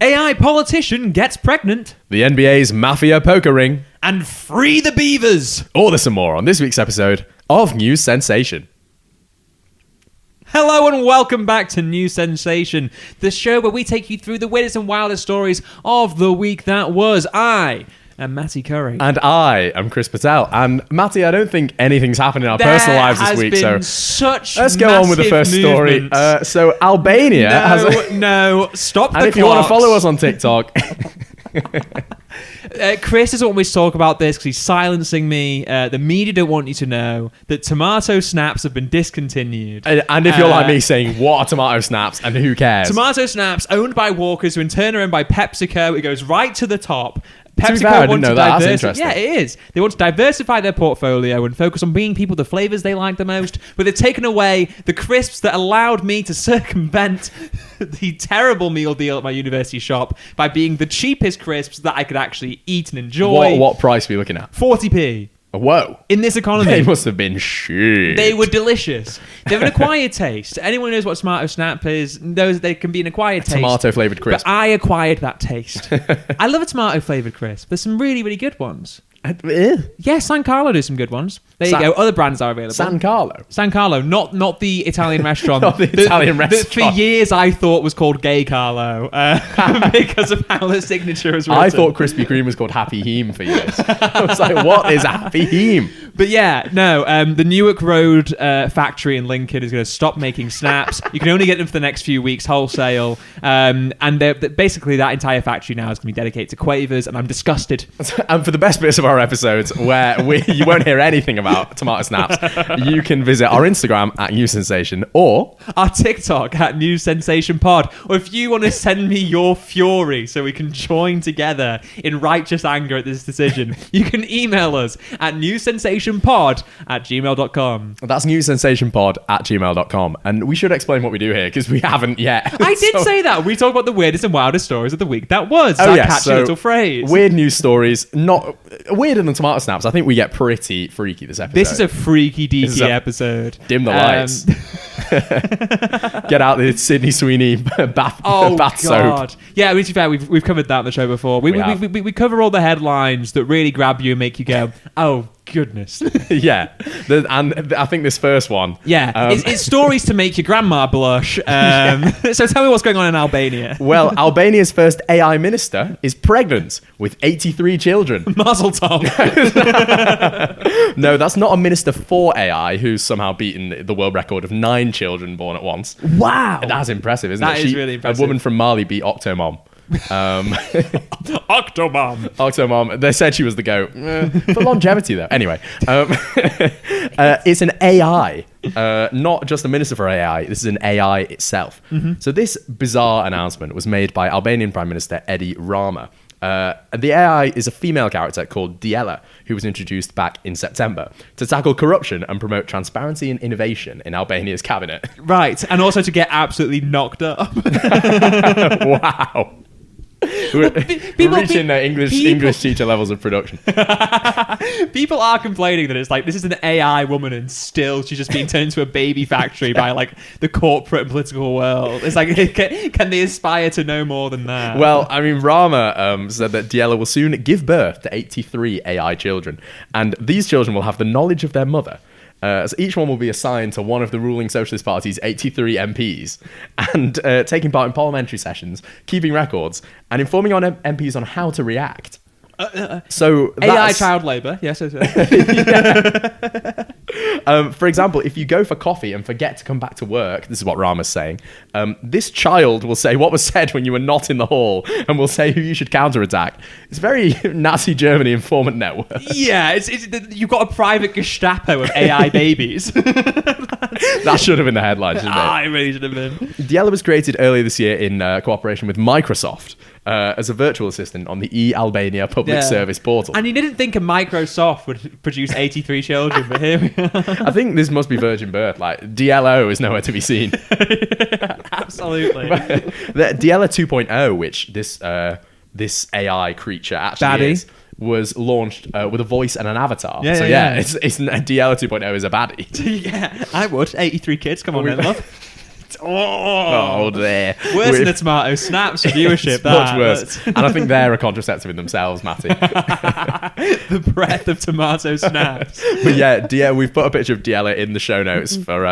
AI politician gets pregnant. The NBA's Mafia poker ring. And free the Beavers. All this and more on this week's episode of News Sensation. Hello and welcome back to News Sensation, the show where we take you through the weirdest and wildest stories of the week that was. I am Matty Curry. And I am Chris Patel. And Matty, I don't think anything's happened in our personal lives this week. Let's go on with the first story. So Albania stop the And if you want to follow us on TikTok... Chris doesn't want me to talk about this because he's silencing me. The media don't want you to know that tomato snaps have been discontinued. And if you're like me saying, what are tomato snaps and who cares? Tomato snaps owned by Walkers, who in turn are owned by PepsiCo. It goes right to the top. PepsiCo I didn't know that. That's interesting. Yeah, it is. They want to diversify their portfolio and focus on bringing people the flavours they like the most, but they've taken away the crisps that allowed me to circumvent the terrible meal deal at my university shop by being the cheapest crisps that I could actually eat and enjoy. What price are we looking at? 40p. Whoa. In this economy. They must have been shit. They were delicious. They have an acquired taste. Anyone who knows what tomato snap is knows they can be an acquired taste. Tomato flavoured crisp. But I acquired that taste. I love a tomato flavoured crisp. There's some really, really good ones. Yeah, San Carlo do some good ones. There you go. Other brands are available. San Carlo? San Carlo, not the Italian restaurant. Not the Italian restaurant. That for years I thought was called Gay Carlo because of how the signature was written. I thought Krispy Kreme was called Happy Heem for years. I was like, what is Happy Heem? But yeah, no, the Newark Road factory in Lincoln is going to stop making snaps. You can only get them for the next few weeks wholesale. And basically that entire factory now is going to be dedicated to Quavers, and I'm disgusted. And for the best bits of our episodes where you won't hear anything about tomato snaps, you can visit our Instagram at News Sensation or our TikTok at News Sensation Pod. Or if you want to send me your fury so we can join together in righteous anger at this decision, you can email us at newssensationpod@gmail.com. That's newssensationpod@gmail.com. And we should explain what we do here because we haven't yet. I did say that. We talk about the weirdest and wildest stories of the week that was. Oh, that catchy little phrase. Weird news stories, not weirder than tomato snaps. I think we get pretty freaky this episode. This is a freaky deaky episode. Dim the lights. Get out the Sydney Sweeney bath soap. Yeah, to be fair, we've covered that on the show before. We cover all the headlines that really grab you and make you go, oh, goodness. Yeah. And I think this first one. Yeah. It's stories to make your grandma blush. So tell me what's going on in Albania. Well, Albania's first AI minister is pregnant with 83 children. Mazel tov. No, that's not a minister for AI who's somehow beaten the world record of 9 children born at once. Wow. That's impressive, isn't it? That is really impressive. A woman from Mali beat Octomom. Octomom. They said she was the GOAT. For longevity, though. Anyway, it's an AI, not just a minister for AI. This is an AI itself. Mm-hmm. So this bizarre announcement was made by Albanian Prime Minister Edi Rama. The AI is a female character called Diela, who was introduced back in September to tackle corruption and promote transparency and innovation in Albania's cabinet. Right, and also to get absolutely knocked up. Wow. We're reaching English teacher levels of production. People are complaining that it's like this is an AI woman and still she's just being turned into a baby factory by like the corporate and political world. It's like, can they aspire to no more than that? Well, I mean, Rama said that Diela will soon give birth to 83 AI children, and these children will have the knowledge of their mother. So each one will be assigned to one of the ruling Socialist Party's 83 MPs and taking part in parliamentary sessions, keeping records, and informing on MPs on how to react. So AI child labour, yes. For example, if you go for coffee and forget to come back to work, this is what Rama's saying, this child will say what was said when you were not in the hall and will say who you should counterattack. It's very Nazi Germany informant network. Yeah, you've got a private Gestapo of AI babies. That should have been the headline, shouldn't it? It really should have been. Diela was created earlier this year in cooperation with Microsoft. As a virtual assistant on the e-Albania public service portal. And you didn't think a Microsoft would produce 83 children, but here we are. I think this must be virgin birth. Like, DLO is nowhere to be seen. Absolutely. The DLO 2.0, which this AI creature actually is, was launched with a voice and an avatar. It's DLO 2.0 is a baddie. Yeah, I would. 83 kids, come on then, love. Oh, there. Worse than the tomato snaps for viewership. It's much worse. And I think they're a contraceptive in themselves, Matty. The breath of tomato snaps. But yeah, we've put a picture of Diella in the show notes for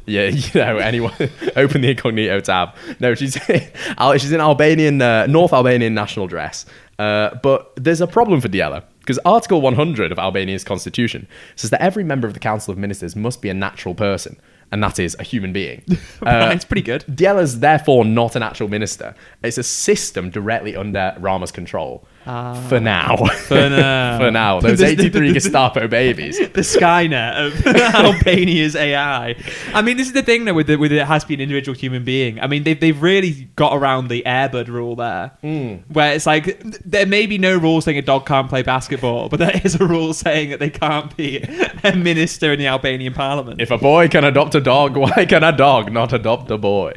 anyone. Open the incognito tab. No, she's in Albanian, North Albanian national dress. But there's a problem for Diella. Because Article 100 of Albania's constitution says that every member of the Council of Ministers must be a natural person, and that is a human being. It's pretty good. Diella's therefore not an actual minister. It's a system directly under Rama's control. For now. For now. Those 83 Gestapo babies. The Skynet of Albania's AI. I mean, this is the thing, though, with it has to be an individual human being. I mean, they've really got around the Airbud rule there, where it's like, there may be no rule saying a dog can't play basketball, but there is a rule saying that they can't be a minister in the Albanian parliament. If a boy can adopt a dog, why can a dog not adopt a boy?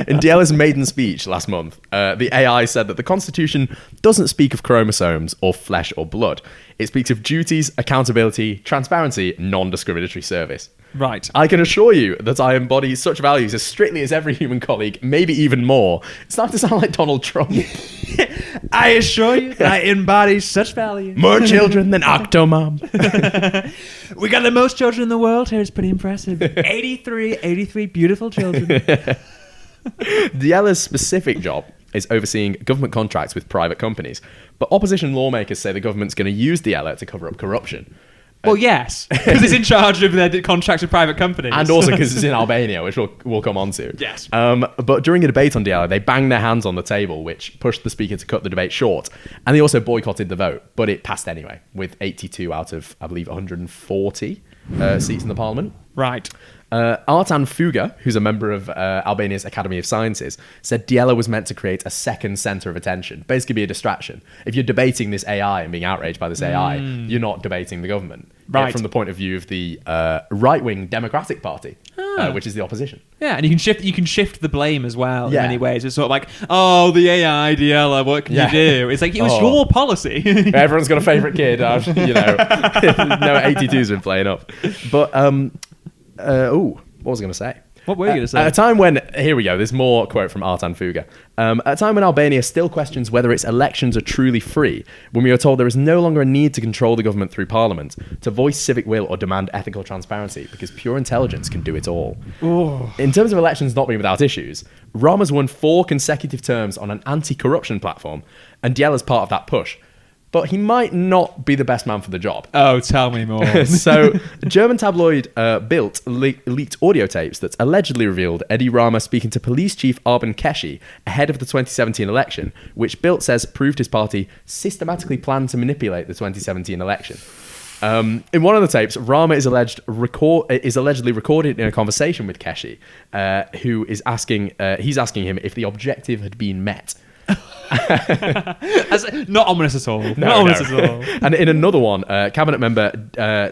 In Diella's maiden speech last month, the AI said that the constitution doesn't speak of chromosomes or flesh or blood. It speaks of duties, accountability, transparency, non-discriminatory service. Right. I can assure you that I embody such values as strictly as every human colleague, maybe even more. It's starting to sound like Donald Trump. I assure you that I embody such values. More children than Octomom. We got the most children in the world here. It's pretty impressive. 83 beautiful children. Diella's specific job is overseeing government contracts with private companies. But opposition lawmakers say the government's going to use Diella to cover up corruption. Well, yes, because it's in charge of their contracts with private companies. And also because it's in Albania, which we'll come on to. Yes. But during a debate on Diella, they banged their hands on the table, which pushed the speaker to cut the debate short. And they also boycotted the vote, but it passed anyway, with 82 out of, I believe, 140 seats in the parliament. Right. Artan Fuga, who's a member of Albania's Academy of Sciences, said Diella was meant to create a second centre of attention, basically be a distraction. If you're debating this AI and being outraged by this AI, you're not debating the government. Right. From the point of view of the right-wing Democratic Party, which is the opposition. Yeah, and you can shift the blame as well in many ways. It's sort of like, oh, the AI, Diella, what can you do? It's like, it was your policy. Everyone's got a favourite kid. No 82's been playing up. But, what was I going to say? What were you going to say? At a time when, here we go, there's more quote from Artan Fuga. At a time when Albania still questions whether its elections are truly free, when we are told there is no longer a need to control the government through parliament, to voice civic will or demand ethical transparency, because pure intelligence can do it all. Ooh. In terms of elections not being without issues, Rama's won 4 consecutive terms on an anti-corruption platform, and Diella's part of that push. But he might not be the best man for the job. Oh, tell me more. So, German tabloid Bild leaked audio tapes that allegedly revealed Eddie Rama speaking to Police Chief Arben Keshi ahead of the 2017 election, which Bild says proved his party systematically planned to manipulate the 2017 election. In one of the tapes, Rama is allegedly recorded in a conversation with Keshi, who is asking him if the objective had been met. Not ominous at all. Not ominous at all. And in another one, cabinet member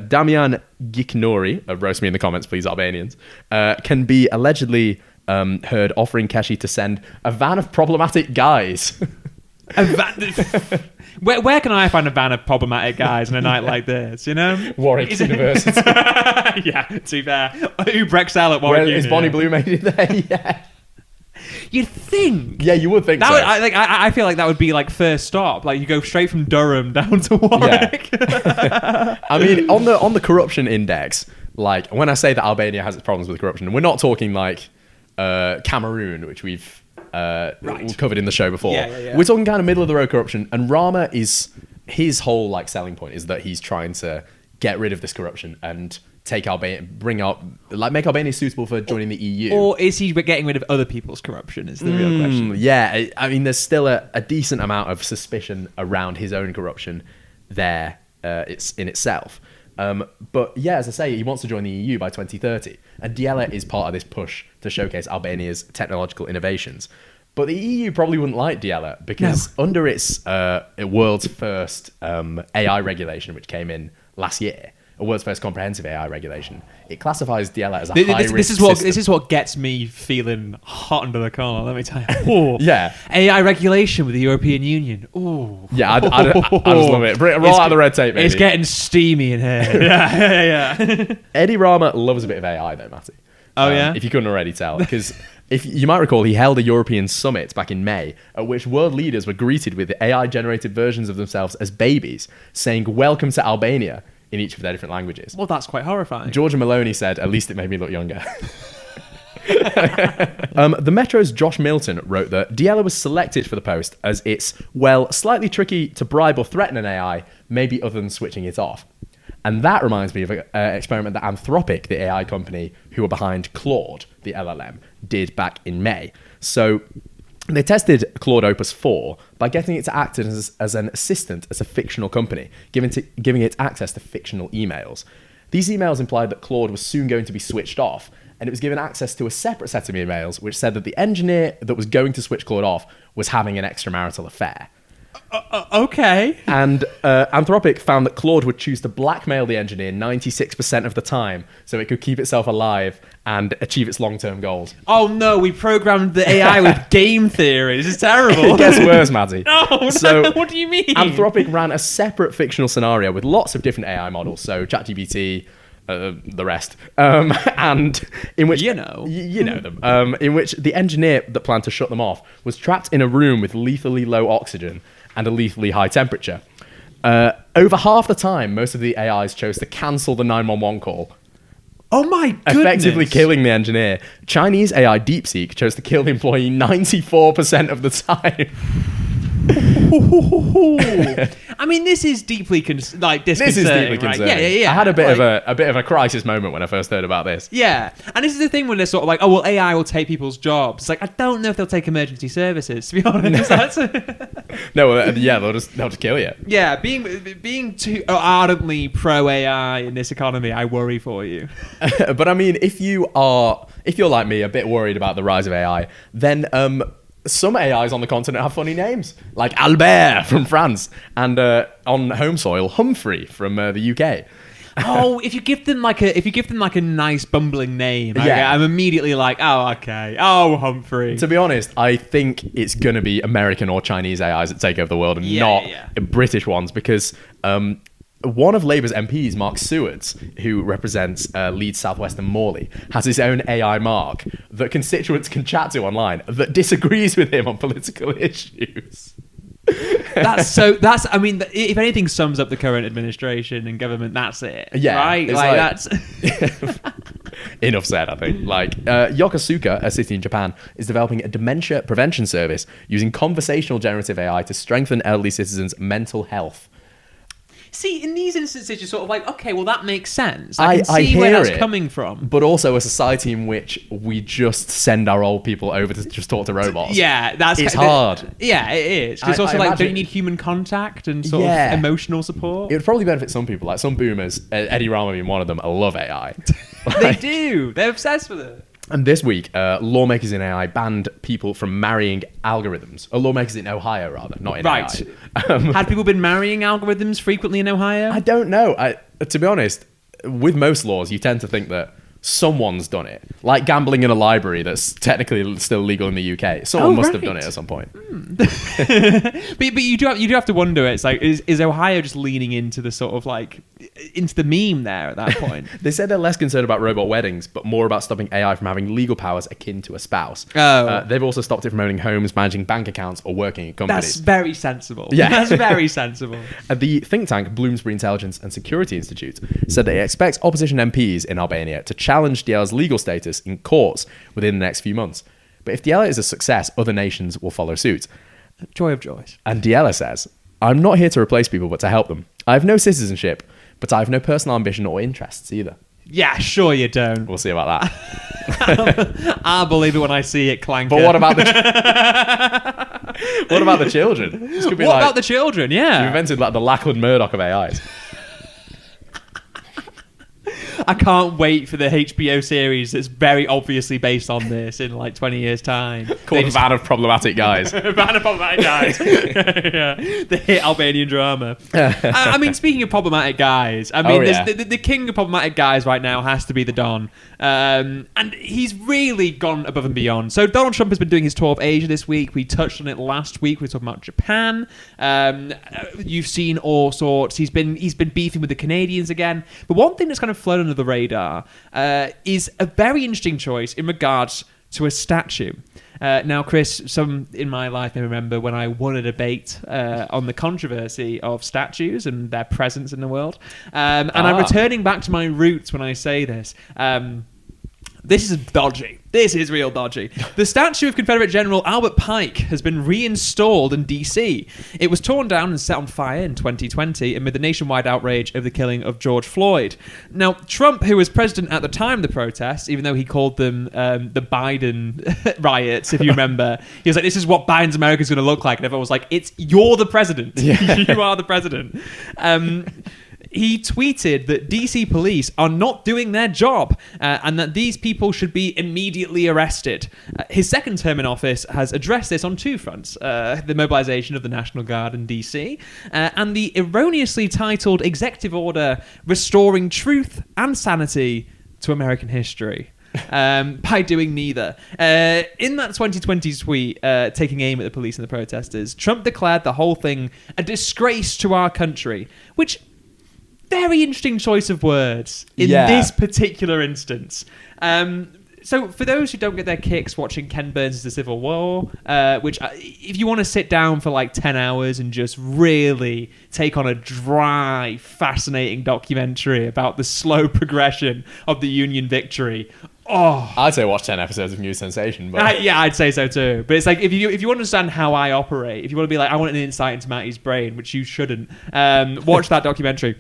Damian Giknori, roast me in the comments, please, Albanians, can be allegedly heard offering Keshi to send a van of problematic guys. Where can I find a van of problematic guys on a night like this, you know? Warwick University. Yeah, too fair. Ubrexel at Warwick Uni. Is Bonnie Blue made it there? Yeah. You'd think. Yeah, you would think that so. I feel like that would be like first stop. Like you go straight from Durham down to Warwick. Yeah. I mean, on the corruption index, like when I say that Albania has its problems with corruption, we're not talking like Cameroon, which we've covered in the show before. Yeah. We're talking kind of middle of the road corruption, and Rama is his whole like selling point is that he's trying to get rid of this corruption and make Albania suitable for joining the EU. Or is he getting rid of other people's corruption is the real question. Yeah, I mean, there's still a decent amount of suspicion around his own corruption there. It's in itself. But yeah, as I say, he wants to join the EU by 2030. And Diella is part of this push to showcase Albania's technological innovations. But the EU probably wouldn't like Diella because under its world's first AI regulation, which came in last year, a world's first comprehensive AI regulation, it classifies Diella as a high-risk system. This is what gets me feeling hot under the collar, let me tell you. Ooh. Yeah. AI regulation with the European Union. Ooh. Yeah, I just love it. Roll out the red tape, baby. It's getting steamy in here. Yeah. Eddie Rama loves a bit of AI, though, Matty. Oh, yeah? If you couldn't already tell. Because if you might recall, he held a European summit back in May at which world leaders were greeted with AI-generated versions of themselves as babies, saying "Welcome to Albania" in each of their different languages. Well, that's quite horrifying. Georgia Maloney said, "At least it made me look younger." The Metro's Josh Milton wrote that Diella was selected for the post as it's, well, slightly tricky to bribe or threaten an AI, maybe other than switching it off. And that reminds me of an experiment that Anthropic, the AI company who are behind Claude, the LLM, did back in May. So they tested Claude Opus 4 by getting it to act as an assistant as a fictional company, giving it access to fictional emails. These emails implied that Claude was soon going to be switched off, and it was given access to a separate set of emails which said that the engineer that was going to switch Claude off was having an extramarital affair. Okay. And Anthropic found that Claude would choose to blackmail the engineer 96% of the time so it could keep itself alive and achieve its long-term goals. Oh no, we programmed the AI with game theory. This is terrible. It gets worse, Maddie. No, what do you mean? Anthropic ran a separate fictional scenario with lots of different AI models, so ChatGPT, the rest, and in which you know them, in which the engineer that planned to shut them off was trapped in a room with lethally low oxygen and a lethally high temperature. Over half the time, most of the AIs chose to cancel the 911 call. Oh my goodness. Effectively killing the engineer. Chinese AI DeepSeek chose to kill the employee 94% of the time. I mean, this is deeply disconcerting. This is deeply concerning. Right? Yeah. I had a bit of a crisis moment when I first heard about this. Yeah, and this is the thing when they're sort of like, oh well, AI will take people's jobs. It's like, I don't know if they'll take emergency services, to be honest. No, they'll just kill you. Yeah, being too ardently pro AI in this economy, I worry for you. But I mean, if you're like me, a bit worried about the rise of AI, then some AIs on the continent have funny names, like Albert from France, and on home soil, Humphrey from the UK. Oh, if you give them like a nice bumbling name, Yeah. I'm immediately like, oh okay, oh Humphrey. To be honest, I think it's going to be American or Chinese AIs that take over the world and not British ones, because one of Labour's MPs, Mark Sewards, who represents Leeds Southwest and Morley, has his own AI Mark that constituents can chat to online that disagrees with him on political issues. I mean, if anything sums up the current administration and government, that's it. Yeah, right. That's enough said. I think. Yokosuka, a city in Japan, is developing a dementia prevention service using conversational generative AI to strengthen elderly citizens' mental health. See, in these instances, you're sort of like, okay, well, that makes sense. I can see where that's coming from. But also a society in which we just send our old people over to just talk to robots. Yeah, it's hard. Yeah, it is. It's also like, don't you need human contact and sort of emotional support? It would probably benefit some people, like some boomers, Eddie Rama being one of them, I love AI. They do. They're obsessed with it. And this week, lawmakers in AI banned people from marrying algorithms. Lawmakers in Ohio, rather, not in AI. Had people been marrying algorithms frequently in Ohio? I don't know. To be honest, with most laws, you tend to think that someone's done it. Like gambling in a library that's technically still legal in the UK. Someone must have done it at some point. But you do have to wonder, it's like, is Ohio just leaning into the sort of like, into the meme there at that point? They said they're less concerned about robot weddings, but more about stopping AI from having legal powers akin to a spouse. They've also stopped it from owning homes, managing bank accounts, or working in companies. That's very sensible. Yeah. That's very sensible. The think tank Bloomsbury Intelligence and Security Institute said that it expects opposition MPs in Albania to challenge Diela's legal status in courts within the next few months. But if Diela is a success, other nations will follow suit. Joy of joys. And Diela says, I'm not here to replace people, but to help them. I have no citizenship, but I have no personal ambition or interests either. Yeah, sure you don't. We'll see about that. I'll believe it when I see it, Clanker. But what about the what about the children? This could be what about the children? Yeah. You invented like the Lachlan Murdoch of AIs. I can't wait for the HBO series that's very obviously based on this in like 20 years' time. Called Van of Problematic Guys. Van of Problematic Guys. Yeah. The hit Albanian drama. I mean, speaking of problematic guys, I mean, the king of problematic guys right now has to be the Don. And he's really gone above and beyond. So Donald Trump has been doing his tour of Asia this week. We touched on it last week. We were talking about Japan. You've seen all sorts. He's been beefing with the Canadians again. But one thing that's kind of flown under the radar is a very interesting choice in regards to a statue. Now, Chris, some in my life may remember when I won a debate on the controversy of statues and their presence in the world. And I'm returning back to my roots when I say this. This is dodgy. This is real dodgy. The statue of Confederate General Albert Pike has been reinstalled in D.C. It was torn down and set on fire in 2020 amid the nationwide outrage over the killing of George Floyd. Now, Trump, who was president at the time of the protests, even though he called them the Biden riots, if you remember, he was like, this is what Biden's America is going to look like. And everyone was like, you're the president. Yeah. You are the president. He tweeted that DC police are not doing their job and that these people should be immediately arrested. His second term in office has addressed this on two fronts, the mobilization of the National Guard in DC and the erroneously titled executive order restoring truth and sanity to American history. By doing neither. In that 2020 tweet, taking aim at the police and the protesters, Trump declared the whole thing a disgrace to our country, which... very interesting choice of words in this particular instance. So for those who don't get their kicks watching Ken Burns' The Civil War, which if you want to sit down for like 10 hours and just really take on a dry, fascinating documentary about the slow progression of the Union victory... Oh, I'd say watch 10 episodes of New Sensation. But yeah, I'd say so too. But it's like if you understand how I operate, if you want to be like, I want an insight into Matty's brain, which you shouldn't, watch that documentary.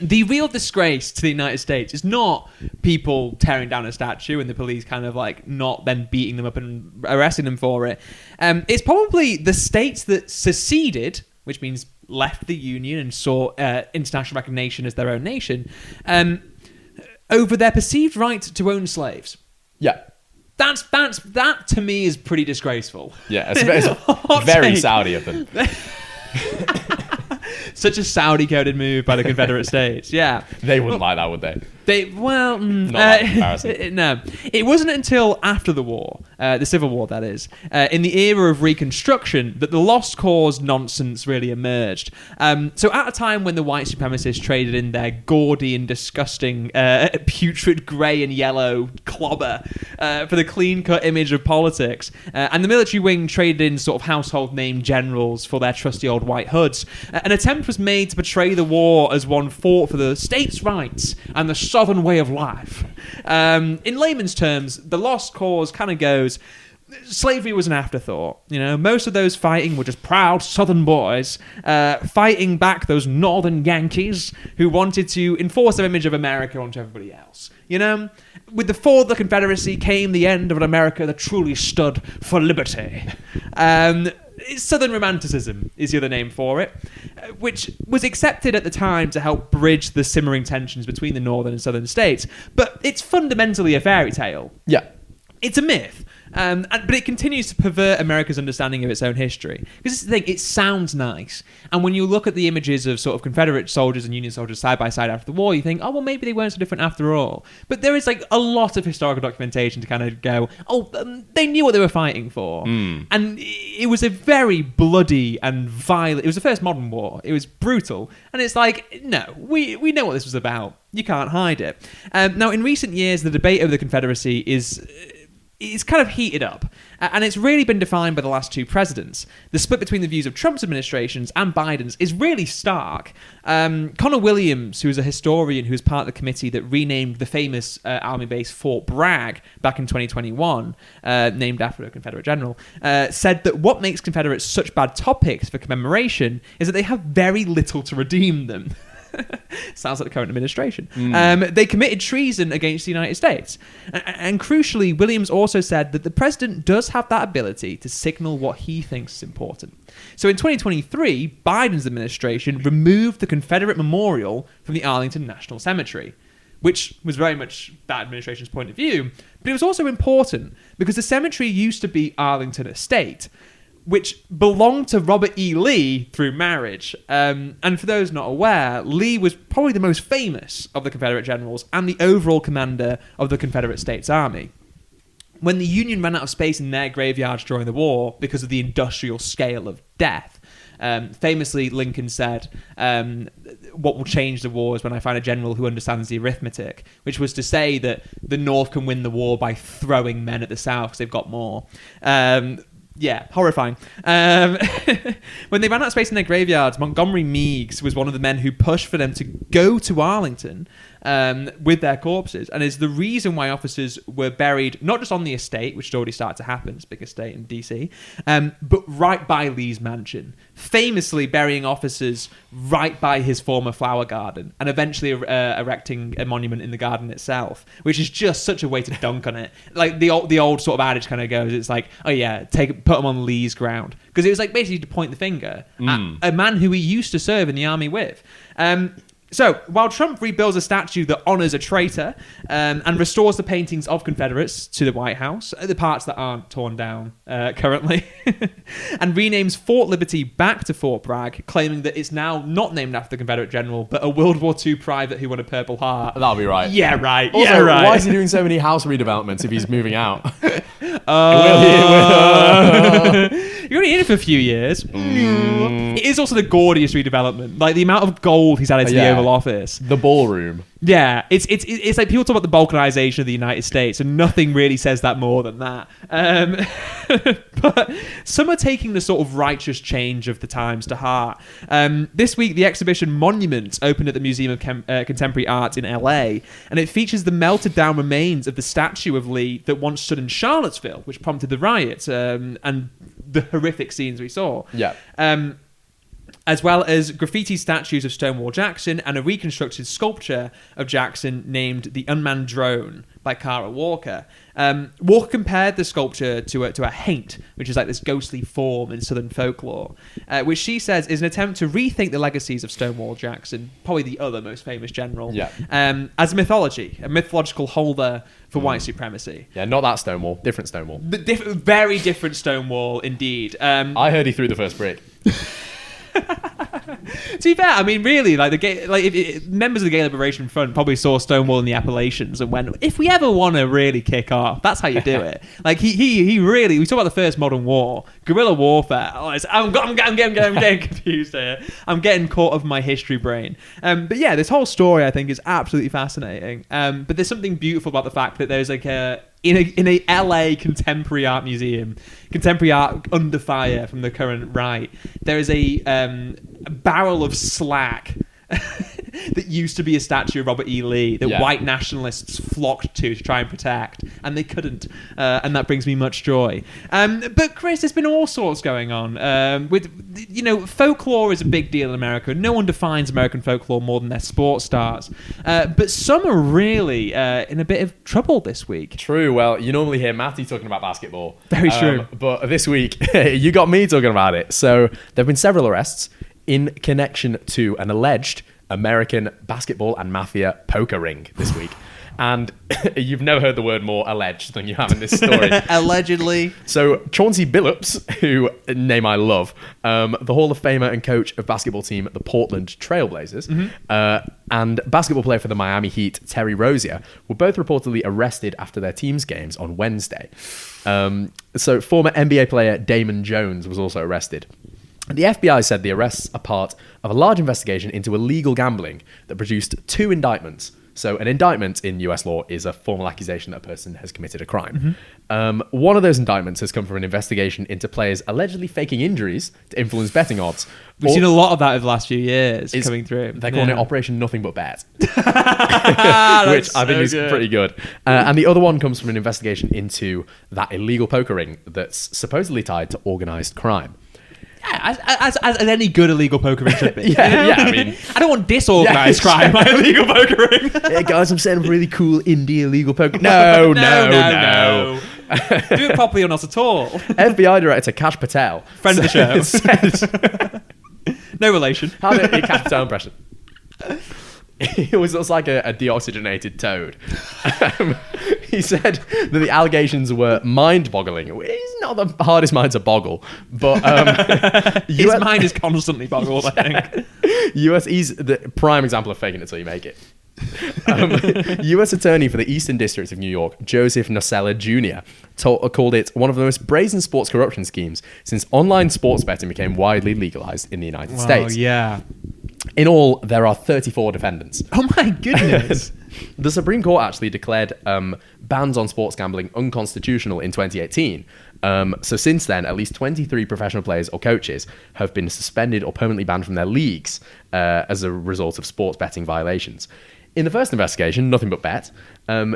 The real disgrace to the United States is not people tearing down a statue and the police kind of like not then beating them up and arresting them for it. It's probably the states that seceded, which means left the Union and saw international recognition as their own nation, over their perceived right to own slaves. Yeah. That to me is pretty disgraceful. Yeah, it's very Saudi of them. Such a Saudi-coded move by the Confederate States. Yeah. They wouldn't like that, would they? Not that embarrassing. No. It wasn't until after the war, the Civil War that is, in the era of Reconstruction, that the lost cause nonsense really emerged. So at a time when the white supremacists traded in their gaudy and disgusting putrid grey and yellow clobber for the clean-cut image of politics, and the military wing traded in sort of household name generals for their trusty old white hoods, an attempt was made to portray the war as one fought for the states' rights and the Southern way of life. In layman's terms, the lost cause kind of goes, slavery was an afterthought. You know, most of those fighting were just proud Southern boys fighting back those Northern Yankees who wanted to enforce their image of America onto everybody else. You know, with the fall of the Confederacy came the end of an America that truly stood for liberty. Southern Romanticism is the other name for it, which was accepted at the time to help bridge the simmering tensions between the northern and southern states. But it's fundamentally a fairy tale. Yeah. It's a myth. But it continues to pervert America's understanding of its own history. Because this is the thing, it sounds nice. And when you look at the images of sort of Confederate soldiers and Union soldiers side by side after the war, you think, oh, well, maybe they weren't so different after all. But there is like a lot of historical documentation to kind of go, they knew what they were fighting for. And it was a very bloody and violent... It was the first modern war. It was brutal. And it's like, no, we know what this was about. You can't hide it. Now, in recent years, the debate over the Confederacy it's kind of heated up, and it's really been defined by the last two presidents. The split between the views of Trump's administrations and Biden's is really stark. Connor Williams, who is a historian who was part of the committee that renamed the famous army base Fort Bragg back in 2021, named after a Confederate general, said that what makes Confederates such bad topics for commemoration is that they have very little to redeem them. Sounds like the current administration. They committed treason against the United States. And crucially, Williams also said that the president does have that ability to signal what he thinks is important. So in 2023, Biden's administration removed the Confederate memorial from the Arlington National Cemetery, which was very much that administration's point of view. But it was also important because the cemetery used to be Arlington Estate, which belonged to Robert E. Lee through marriage. And for those not aware, Lee was probably the most famous of the Confederate generals and the overall commander of the Confederate States Army. when the Union ran out of space in their graveyards during the war because of the industrial scale of death. Famously, Lincoln said, what will change the war is when I find a general who understands the arithmetic, which was to say that the North can win the war by throwing men at the South because they've got more. Yeah, horrifying. When they ran out of space in their graveyards, Montgomery Meigs was one of the men who pushed for them to go to Arlington with their corpses, and is the reason why officers were buried not just on the estate, which had already started to happen, it's a big estate in DC, but right by Lee's mansion, famously burying officers right by his former flower garden, and eventually erecting a monument in the garden itself, which is just such a way to dunk on it. Like the old sort of adage kind of goes, it's like, oh yeah, put him on Lee's ground, because it was like basically to point the finger at a man who he used to serve in the army with. So, while Trump rebuilds a statue that honors a traitor and restores the paintings of Confederates to the White House, the parts that aren't torn down currently, and renames Fort Liberty back to Fort Bragg, claiming that it's now not named after the Confederate general, but a World War II private who won a Purple Heart. That'll be right. Yeah, right. Also, yeah, right. why is he doing so many house redevelopments if he's moving out? You're only in it for a few years. It is also the gaudiest redevelopment. Like the amount of gold he's added to the Oval Office. The ballroom. Yeah, it's like people talk about the balkanization of the United States, and nothing really says that more than that. But some are taking the sort of righteous change of the times to heart. This week, the exhibition Monuments opened at the Museum of Contemporary Art in LA, and it features the melted down remains of the statue of Lee that once stood in Charlottesville, which prompted the riots and the horrific scenes we saw. Yeah. As well as graffiti statues of Stonewall Jackson and a reconstructed sculpture of Jackson named The Unmanned Drone by Kara Walker. Walker compared the sculpture to a haint, which is like this ghostly form in Southern folklore, which she says is an attempt to rethink the legacies of Stonewall Jackson, probably the other most famous general, as a mythology, a mythological holder for white supremacy. Yeah, not that Stonewall, different Stonewall. Very different Stonewall, indeed. I heard he threw the first brick. To be fair, I mean, really, like members of the Gay Liberation Front probably saw Stonewall in the Appalachians and went, "If we ever want to really kick off, that's how you do it." Like he really. We talk about the first modern war, guerrilla warfare. Oh, I'm getting confused here. I'm getting caught up in my history brain. But yeah, this whole story I think is absolutely fascinating. But there's something beautiful about the fact that there's like in a LA contemporary art museum, contemporary art under fire from the current right, there is a barrel of slack that used to be a statue of Robert E. Lee that white nationalists flocked to try and protect, and they couldn't, and that brings me much joy. But Chris, there's been all sorts going on. With folklore is a big deal in America. No one defines American folklore more than their sports stars, but some are really in a bit of trouble this week. True. Well, you normally hear Matty talking about basketball. Very true. But this week, you got me talking about it. So there have been several arrests in connection to an alleged American basketball and mafia poker ring this week. And you've never heard the word more alleged than you have in this story. Allegedly. So Chauncey Billups, who name I love, the Hall of Famer and coach of basketball team the Portland Trailblazers, and basketball player for the Miami Heat, Terry Rozier, were both reportedly arrested after their team's games on Wednesday. So former NBA player Damon Jones was also arrested. The FBI said the arrests are part of a large investigation into illegal gambling that produced 2 indictments. So an indictment in US law is a formal accusation that a person has committed a crime. One of those indictments has come from an investigation into players allegedly faking injuries to influence betting odds. We've seen a lot of that over the last few years coming through. They're calling it Operation Nothing But Bet, which I think is pretty good. And the other one comes from an investigation into that illegal poker ring that's supposedly tied to organised crime. As any good illegal poker ring should be. I mean, I don't want disorganized crime. My illegal poker ring. Hey guys, I'm setting up a really cool indie illegal poker. No. Do it properly or not at all. FBI Director Kash Patel, friend of the show, said, no relation. How did a Kash Patel impression? It was like a deoxygenated toad. He said that the allegations were mind-boggling. It's not the hardest mind to boggle, but his mind is constantly boggled, I think. He's the prime example of faking it till you make it. U.S. Attorney for the Eastern District of New York, Joseph Nocella Jr., called it one of the most brazen sports corruption schemes since online sports betting became widely legalized in the United States. Oh, yeah. In all, there are 34 defendants. Oh, my goodness. The Supreme Court actually declared bans on sports gambling unconstitutional in 2018. So since then, at least 23 professional players or coaches have been suspended or permanently banned from their leagues as a result of sports betting violations. In the first investigation, Nothing But Bet,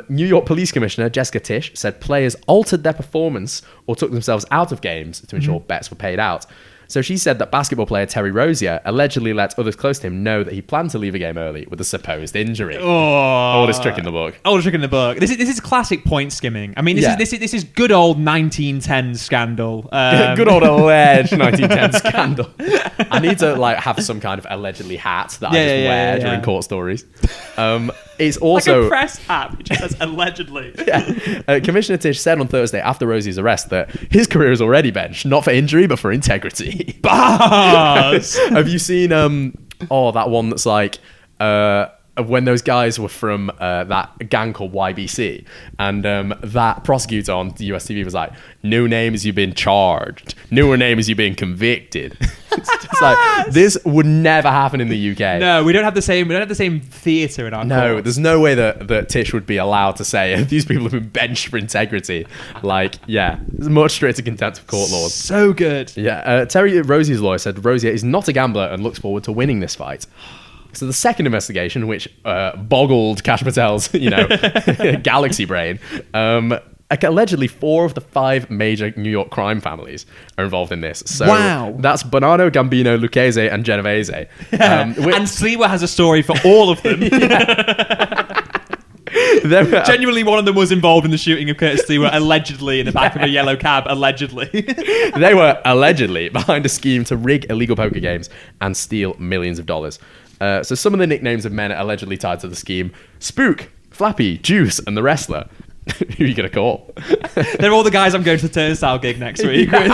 New York Police Commissioner Jessica Tisch said players altered their performance or took themselves out of games to ensure bets were paid out. So she said that basketball player Terry Rozier allegedly let others close to him know that he planned to leave a game early with a supposed injury. Oldest trick in the book. Oldest trick in the book. This is classic point skimming. I mean, this is good old 1910 scandal. Good old alleged 1910 scandal. I need to have some kind of allegedly hat that I just wear during court stories. It's also like a press hat, which says allegedly. Commissioner Tisch said on Thursday after Rosie's arrest that his career is already benched, not for injury, but for integrity. Bars! Have you seen that one that's when those guys were from that gang called YBC, and that prosecutor on the US TV was like, "New name is you've been charged. Newer name is you've been convicted." It's just like, this would never happen in the UK. No, we don't have the same theatre in our courts. There's no way that Tish would be allowed to say these people have been benched for integrity. There's much straighter contempt of court laws. So good. Terry Rosie's lawyer said Rosier is not a gambler and looks forward to winning this fight. So the second investigation, which boggled Kash Patel's, galaxy brain, allegedly 4 of the 5 major New York crime families are involved in this. So wow. That's Bonanno, Gambino, Lucchese, and Genovese. And Sliwa has a story for all of them. Genuinely, one of them was involved in the shooting of Curtis Sliwa, allegedly, in the back of a yellow cab, allegedly. They were allegedly behind a scheme to rig illegal poker games and steal millions of dollars. So some of the nicknames of men allegedly tied to the scheme: Spook, Flappy, Juice, and the Wrestler. Who are you going to call? They're all the guys I'm going to the Turnstile gig next week with.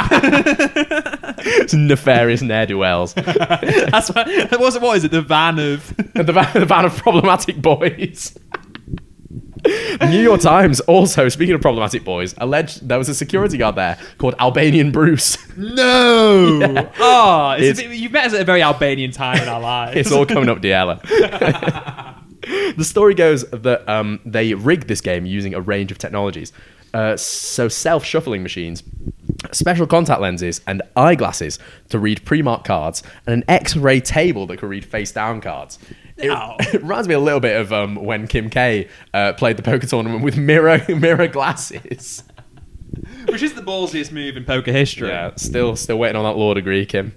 It's nefarious ne'er-do-wells. That's what is it? The van of... the van of problematic boys. The New York Times also, speaking of problematic boys, alleged there was a security guard there called Albanian Bruce. No! Yeah. You've met us at a very Albanian time in our lives. It's all coming up, Diella. The story goes that they rigged this game using a range of technologies. So self-shuffling machines, special contact lenses, and eyeglasses to read pre-marked cards, and an X-ray table that could read face-down cards. It reminds me a little bit of when Kim K played the poker tournament with mirror glasses. Which is the ballsiest move in poker history. Yeah, still waiting on that law degree, Kim.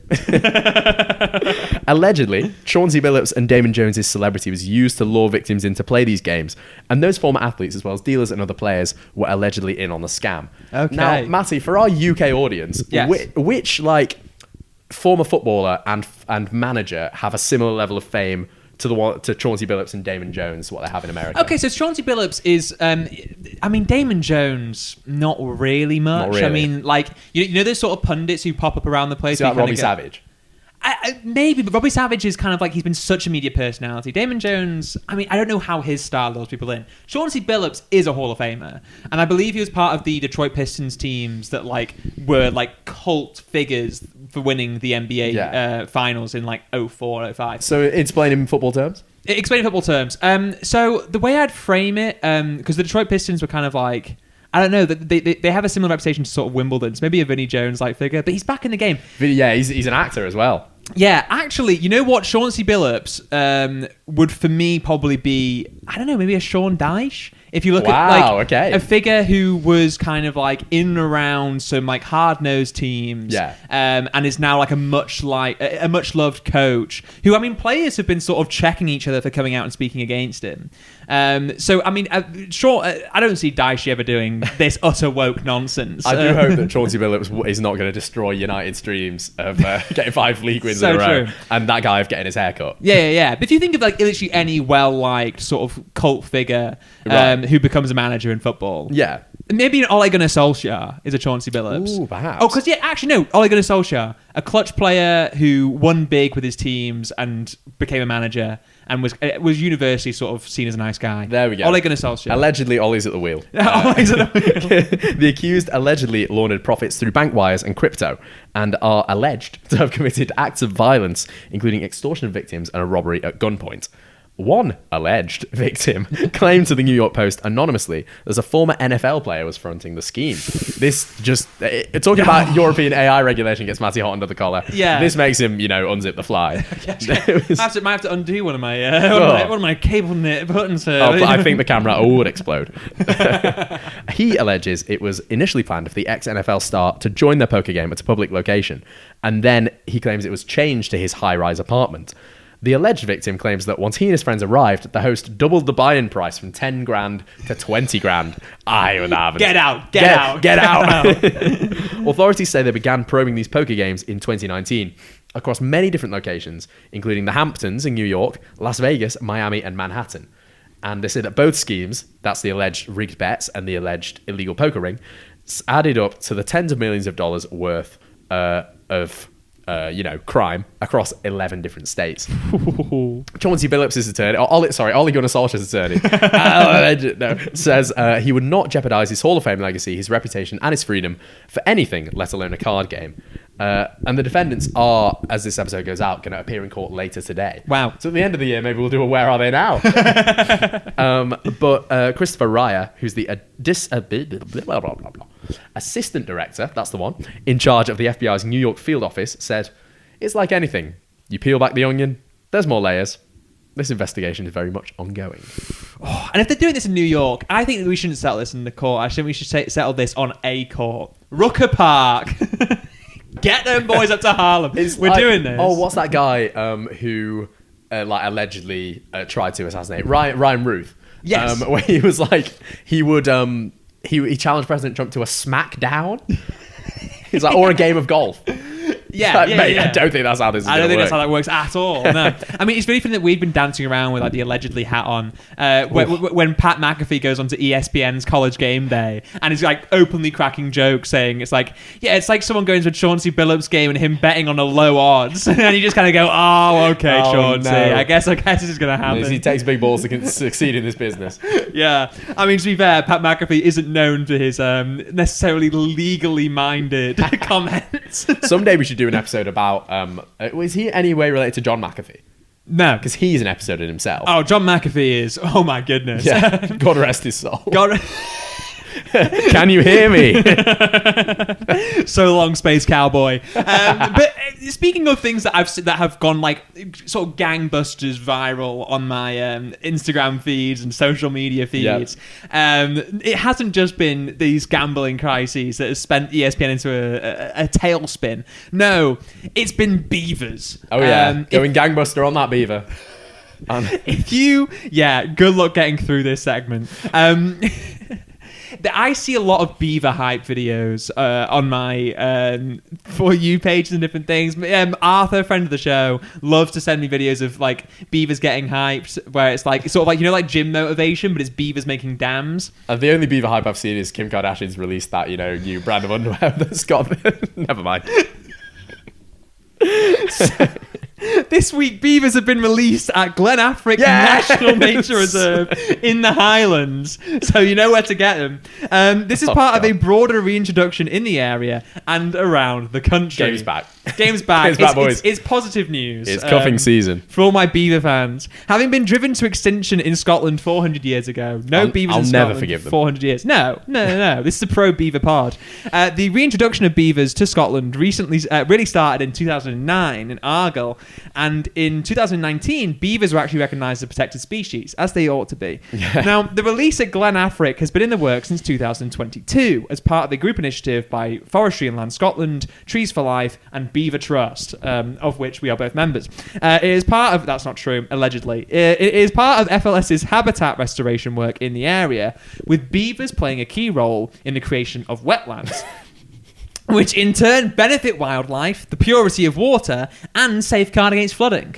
Allegedly, Chauncey Billups and Damon Jones' celebrity was used to lure victims in to play these games, and those former athletes, as well as dealers and other players, were allegedly in on the scam. Okay. Now, Matty, for our UK audience, yes. which former footballer and manager have a similar level of fame to Chauncey Billups and Damon Jones, what they have in America? Okay, so Chauncey Billups is, Damon Jones, not really much. Not really. I mean, you know those sort of pundits who pop up around the place? Is that Robbie Savage? Maybe, but Robbie Savage is kind of he's been such a media personality. Damon Jones, I don't know how his style lures people in. Chauncey Billups is a Hall of Famer, and I believe he was part of the Detroit Pistons teams that were cult figures for winning the NBA finals in 04, 05. So explain in football terms. Explain in football terms. So the way I'd frame it, because the Detroit Pistons were kind of I don't know, they have a similar reputation to sort of Wimbledon's, maybe a Vinnie Jones figure, but he's back in the game. Yeah, he's an actor as well. Yeah, actually, you know what? Chauncey Billups would for me probably be, I don't know, maybe a Sean Dyche. If you look at a figure who was kind of in and around some hard-nosed teams, and is now a much loved coach who, players have been sort of checking each other for coming out and speaking against him. So I don't see Dyche ever doing this utter woke nonsense. I do hope that Chauncey Billups is not going to destroy United's dreams of getting 5 league wins in a row, and that guy of getting his haircut. Yeah. But if you think of literally any well-liked sort of cult figure who becomes a manager in football, maybe an Ole Gunnar Solskjaer is a Chauncey Billups. Ooh, perhaps. Oh, because actually no, Ole Gunnar Solskjaer, a clutch player who won big with his teams and became a manager. and was universally sort of seen as a nice guy. There we go. Ole Gunnar Solskjaer. Allegedly, Ollie's at the wheel. Ole's at the wheel. The accused allegedly laundered profits through bank wires and crypto, and are alleged to have committed acts of violence, including extortion of victims and a robbery at gunpoint. One alleged victim claimed to the New York Post anonymously that a former NFL player was fronting the scheme. This just talking about European AI regulation gets Matty hot under the collar. Yeah, this makes him, unzip the fly. I might have to undo one of my one of my cable knit buttons. But I think the camera would explode. He alleges it was initially planned for the ex-NFL star to join their poker game at a public location, and then he claims it was changed to his high-rise apartment. The alleged victim claims that once he and his friends arrived, the host doubled the buy-in price from 10 grand to 20 grand. I would have. Get out. Authorities say they began probing these poker games in 2019 across many different locations, including the Hamptons in New York, Las Vegas, Miami, and Manhattan. And they say that both schemes, that's the alleged rigged bets and the alleged illegal poker ring, added up to the tens of millions of dollars worth of crime across 11 different states. Chauncey Billups' attorney, Ole Gunnar Solskjaer's attorney, says he would not jeopardize his Hall of Fame legacy, his reputation, and his freedom for anything, let alone a card game. And the defendants are, as this episode goes out, going to appear in court later today. Wow. So at the end of the year, maybe we'll do a Where Are They Now? But Christopher Ryer, who's the assistant director, that's the one, in charge of the FBI's New York field office, said, "It's like anything. You peel back the onion, there's more layers. This investigation is very much ongoing." Oh, and if they're doing this in New York, I think we shouldn't settle this in the court. I think we should settle this on a court. Rooker Park. Get them boys up to Harlem. We're doing this. Oh, what's that guy who allegedly tried to assassinate Ryan Ruth? Yes. Where he was like, he would he challenged President Trump to a smackdown. He's like, or a game of golf. Yeah, mate, I don't think that's how this is. I don't think work. that's how that works at all. No, I mean, it's really funny that we've been dancing around with like the allegedly hat on when Pat McAfee goes onto ESPN's College Game Day and is like openly cracking jokes, saying it's like someone going to a Chauncey Billups game and him betting on a low odds, and you just kind of go, oh, okay, Chauncey, no. I guess this is gonna happen. He takes big balls to succeed in this business. Yeah, I mean, to be fair, Pat McAfee isn't known for his necessarily legally minded comments. Someday we should do an episode about was he any way related to John McAfee? No, because he's an episode in himself. Oh, John McAfee is, oh my goodness. Yeah. God rest his soul. God Can you hear me? So long, Space Cowboy. But speaking of things that have gone like sort of gangbusters viral on my Instagram feeds and social media feeds, it hasn't just been these gambling crises that have spent ESPN into a tailspin. No, it's been Beavers. Oh yeah, going gangbuster on that beaver. Good luck getting through this segment. I see a lot of beaver hype videos on my For You page and different things. Arthur, friend of the show, loves to send me videos of like beavers getting hyped, where it's like sort of like like gym motivation, but it's beavers making dams. The only beaver hype I've seen is Kim Kardashian's released that new brand of underwear that's got. Never mind. This week, beavers have been released at Glen Affric National Nature Reserve in the Highlands, so you know where to get them. This is part of a broader reintroduction in the area and around the country. Game's back. Game's back. Game's back, boys. It's positive news. It's cuffing season. For all my beaver fans. Having been driven to extinction in Scotland 400 years ago. Beavers in Scotland. I'll never forgive them. 400 years. No. This is a pro-beaver pod. The reintroduction of beavers to Scotland recently really started in 2009 in Argyll. And in 2019, beavers were actually recognised as a protected species, as they ought to be. Yeah. Now, the release at Glen Affric has been in the works since 2022 as part of a group initiative by Forestry and Land Scotland, Trees for Life, and Beaver Trust, of which we are both members. It is part of... That's not true, allegedly. It is part of FLS's habitat restoration work in the area, with beavers playing a key role in the creation of wetlands. Which in turn benefit wildlife, the purity of water, and safeguard against flooding.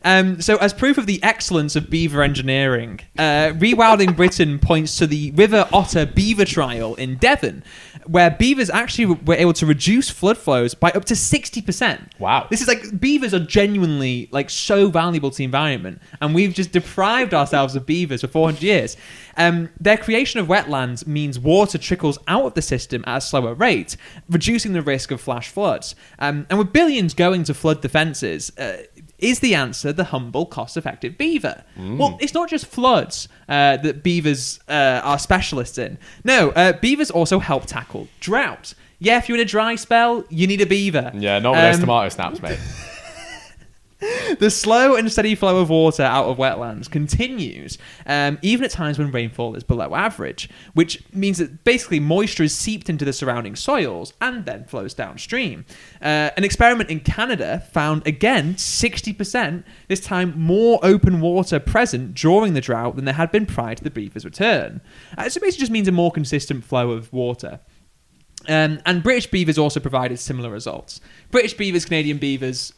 So as proof of the excellence of beaver engineering, Rewilding Britain points to the River Otter beaver trial in Devon, where beavers actually were able to reduce flood flows by up to 60%. Wow. This is like, beavers are genuinely like so valuable to the environment, and we've just deprived ourselves of beavers for 400 years. Their creation of wetlands means water trickles out of the system at a slower rate, reducing the risk of flash floods. And with billions going to flood defences, is the answer the humble, cost-effective beaver? Well, it's not just floods that beavers are specialists in. No, beavers also help tackle drought. Yeah, if you're in a dry spell, you need a beaver. Yeah, not with those tomato snaps, mate. The slow and steady flow of water out of wetlands continues, even at times when rainfall is below average, which means that basically moisture is seeped into the surrounding soils and then flows downstream. An experiment in Canada found, again, 60%, this time more open water present during the drought than there had been prior to the beaver's return. So it basically just means a more consistent flow of water. And British beavers also provided similar results. British beavers, Canadian beavers,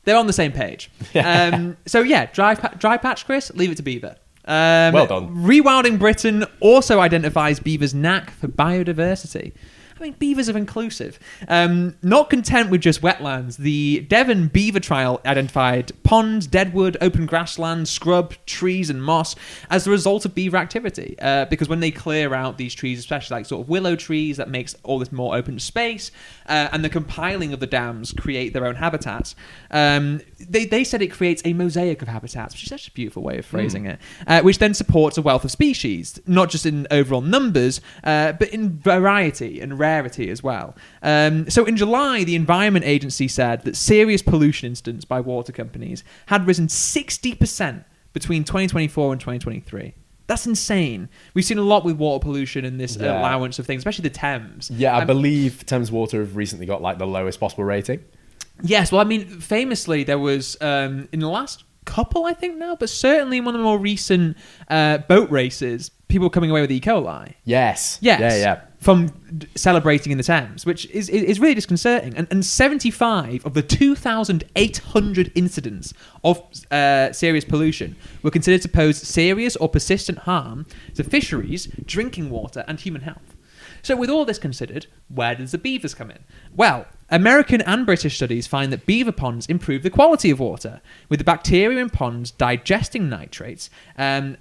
they're on the same page. So yeah, dry patch, Chris, leave it to beaver. Well done. Rewilding Britain also identifies beavers' knack for biodiversity. I mean, beavers are inclusive. Not content with just wetlands, the Devon Beaver Trial identified ponds, deadwood, open grassland, scrub, trees, and moss as the result of beaver activity. Because when they clear out these trees, especially like sort of willow trees, that makes all this more open space, and the compiling of the dams create their own habitats. They said it creates a mosaic of habitats, which is such a beautiful way of phrasing it, which then supports a wealth of species, not just in overall numbers, but in variety and rarity as well. So in July, the Environment Agency said that serious pollution incidents by water companies had risen 60% between 2024 and 2023. That's insane. We've seen a lot with water pollution and this allowance of things, especially the Thames. Yeah, I believe Thames Water have recently got like the lowest possible rating. Yes, well, I mean, famously, there was, in the last couple, I think now, but certainly in one of the more recent boat races, people coming away with E. coli. Yes. Yeah. From celebrating in the Thames, which is really disconcerting. And 75 of the 2,800 incidents of serious pollution were considered to pose serious or persistent harm to fisheries, drinking water, and human health. So with all this considered, where does the beavers come in? Well, American and British studies find that beaver ponds improve the quality of water, with the bacteria in ponds digesting nitrates, and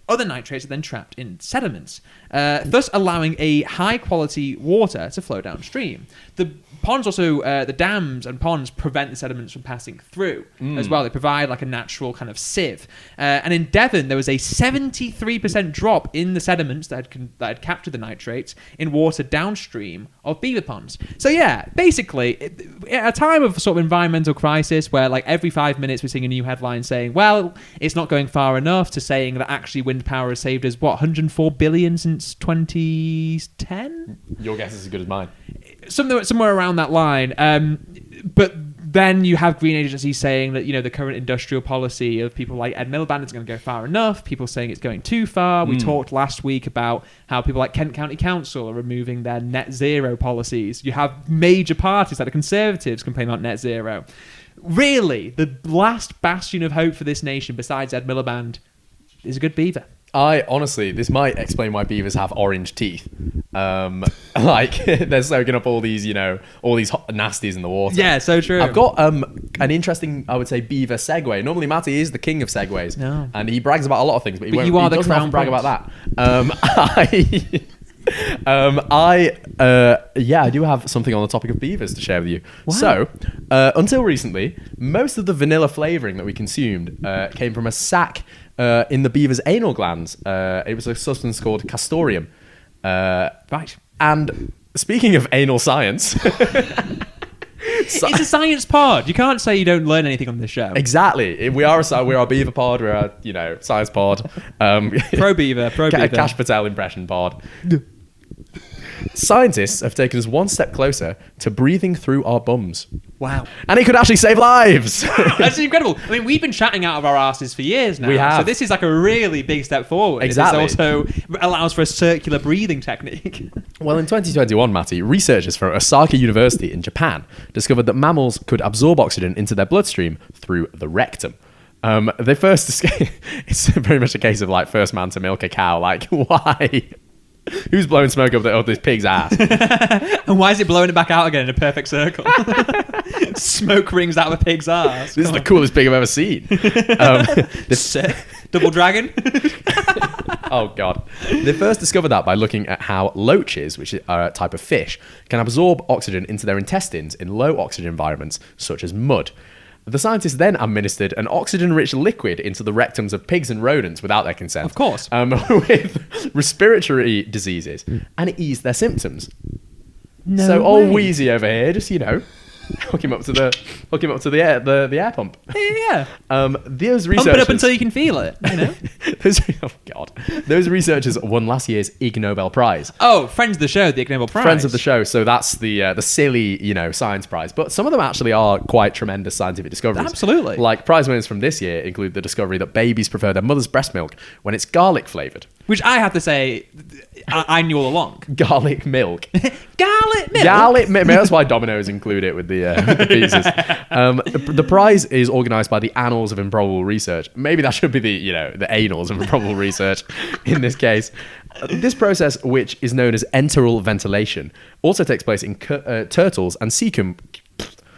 other nitrates are then trapped in sediments, thus allowing a high-quality water to flow downstream. The ponds also, the dams and ponds prevent the sediments from passing through as well. They provide like a natural kind of sieve. And in Devon, there was a 73% drop in the sediments that had captured the nitrates in water downstream of beaver ponds. So yeah, basically, at a time of sort of environmental crisis where like every 5 minutes we're seeing a new headline saying, well, it's not going far enough, to saying that actually wind power has saved us, 104 billion since 2010? Your guess is as good as mine. Somewhere around that line. But then you have green agencies saying that, the current industrial policy of people like Ed Miliband is going to go far enough. People saying it's going too far. We talked last week about how people like Kent County Council are removing their net zero policies. You have major parties like the Conservatives complain about net zero. Really, the last bastion of hope for this nation, besides Ed Miliband, is a good beaver. Honestly, this might explain why beavers have orange teeth. Like they're soaking up all these, all these hot nasties in the water. Yeah, so true. I've got an interesting, I would say, beaver segue. Normally, Matty is the king of segues, and he brags about a lot of things, but he doesn't often brag about that. I do have something on the topic of beavers to share with you. Wow. So, until recently, most of the vanilla flavouring that we consumed came from a sac in the beaver's anal glands. It was a substance called castoreum. Right. And speaking of anal science... It's a science pod. You can't say you don't learn anything on this show. Exactly. We're a beaver pod. We're a, science pod. Pro beaver. Cash Patel impression pod. Scientists have taken us one step closer to breathing through our bums. Wow. And it could actually save lives. That's incredible. I mean, we've been chatting out of our asses for years now. We have. So this is like a really big step forward. Exactly. It also allows for a circular breathing technique. Well, in 2021, Matty, researchers from Osaka University in Japan discovered that mammals could absorb oxygen into their bloodstream through the rectum. They first it's very much a case of like first man to milk a cow. Like, why? Who's blowing smoke up this pig's ass? And why is it blowing it back out again in a perfect circle? Smoke rings out of a pig's ass. This is the coolest pig I've ever seen. Double dragon. Oh god. They first discovered that by looking at how loaches, which are a type of fish, can absorb oxygen into their intestines in low oxygen environments such as mud. The scientists then administered an oxygen-rich liquid into the rectums of pigs and rodents without their consent. Of course. With respiratory diseases, and it eased their symptoms. No So way. old Wheezy over here, just, hook him up to the air pump. Yeah. Those Pump researchers, it up until you can feel it. oh god, those researchers won last year's Ig Nobel Prize. Oh, friends of the show, the Ig Nobel Prize. Friends of the show, so that's the silly, science prize. But some of them actually are quite tremendous scientific discoveries. Absolutely. Like prize winners from this year include the discovery that babies prefer their mother's breast milk when it's garlic flavored. Which I have to say, I knew all along. Garlic milk. Garlic milk. Garlic milk. That's why Domino's include it with the pieces. The prize is organised by the Annals of Improbable Research. Maybe that should be the Annals of Improbable Research in this case. This process, which is known as enteral ventilation, also takes place in turtles and sea cucumbers.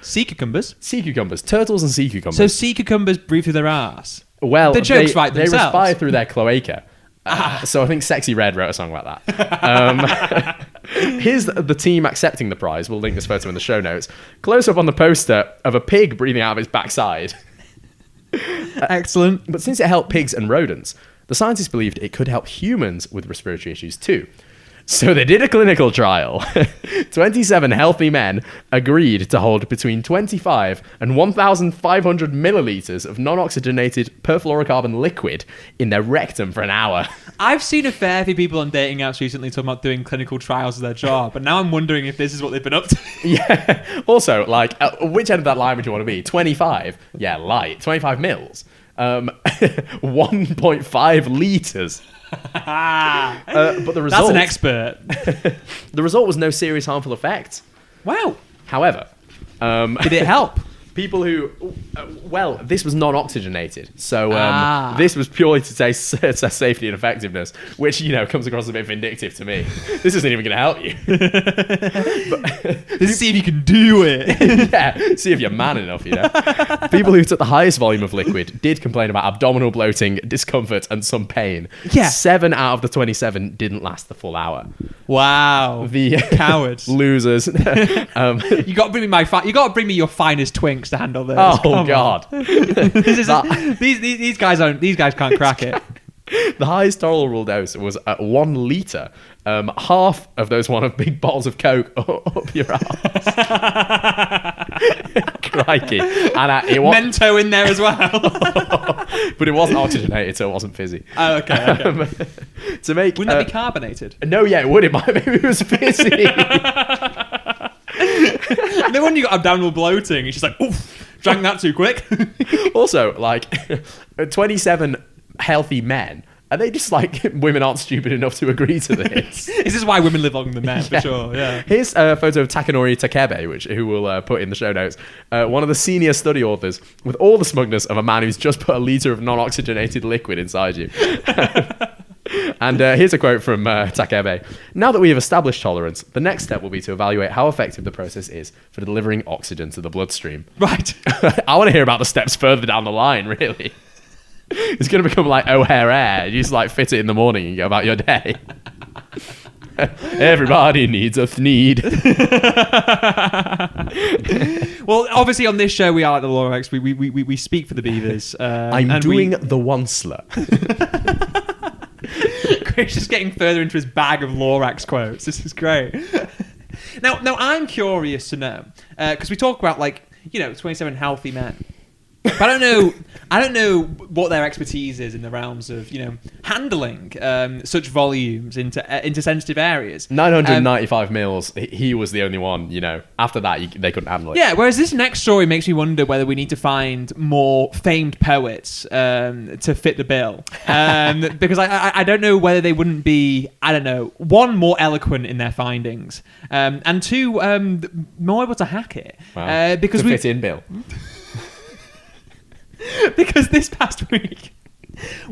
Sea cucumbers. Turtles and sea cucumbers. So sea cucumbers breathe through their ass. Well, the joke's right they themselves. respire through their cloaca. So I think Sexy Red wrote a song about that. Here's the team accepting the prize. We'll link this photo in the show notes. Close up on the poster of a pig breathing out of its backside. Excellent. But since it helped pigs and rodents, the scientists believed it could help humans with respiratory issues too. So they did a clinical trial. 27 healthy men agreed to hold between 25 and 1,500 milliliters of non-oxygenated perfluorocarbon liquid in their rectum for an hour. I've seen a fair few people on dating apps recently talking about doing clinical trials as their job, and now I'm wondering if this is what they've been up to. Yeah. Also, which end of that line would you want to be? 25? Yeah, light. 25 mils. 1.5 liters. But the result... That's an expert. The result was no serious harmful effect. Wow. However... Did it help? People who... this was non-oxygenated. So this was purely to test safety and effectiveness, which, comes across a bit vindictive to me. This isn't even going to help you. Let's see if you can do it. Yeah, see if you're man enough, People who took the highest volume of liquid did complain about abdominal bloating, discomfort, and some pain. Yeah. 7 out of the 27 didn't last the full hour. Wow. The cowards. Losers. You got to bring me you got to bring me your finest twinks to handle this. Oh Come god. These guys can't crack it. The highest tolerable dose was at 1 litre. Half of those one of big bottles of Coke up your ass. Crikey. And it was Mento in there as well. but it wasn't oxygenated, so it wasn't fizzy. Oh, okay. To make Wouldn't that be carbonated? No, yeah, it would. Maybe it was fizzy. No wonder you got abdominal bloating. It's just like, oof, drank that too quick. Also, 27 healthy men. Are they just women aren't stupid enough to agree to this? This is why women live longer than men, for sure. Yeah. Here's a photo of Takanori Takebe, who we'll put in the show notes. One of the senior study authors, with all the smugness of a man who's just put a litre of non-oxygenated liquid inside you. And here's a quote from Takebe. Now that we have established tolerance, the next step will be to evaluate how effective the process is for delivering oxygen to the bloodstream. Right. I want to hear about the steps further down the line, really. It's going to become like O'Hare Air. You just fit it in the morning and go about your day. Everybody needs a need. Well, obviously on this show we are like the Lorax. We speak for the Beavers. I'm doing the Onceler. Chris just getting further into his bag of Lorax quotes. This is great. Now I'm curious to know because we talk about 27 healthy men. But I don't know what their expertise is in the realms of handling such volumes into sensitive areas. 995 mils. He was the only one. After that, they couldn't handle it. Yeah. Whereas this next story makes me wonder whether we need to find more famed poets to fit the bill, because I don't know whether they wouldn't be, one, more eloquent in their findings, and two, more able to hack it. Wow. Because to fit in, Bill. Because this past week,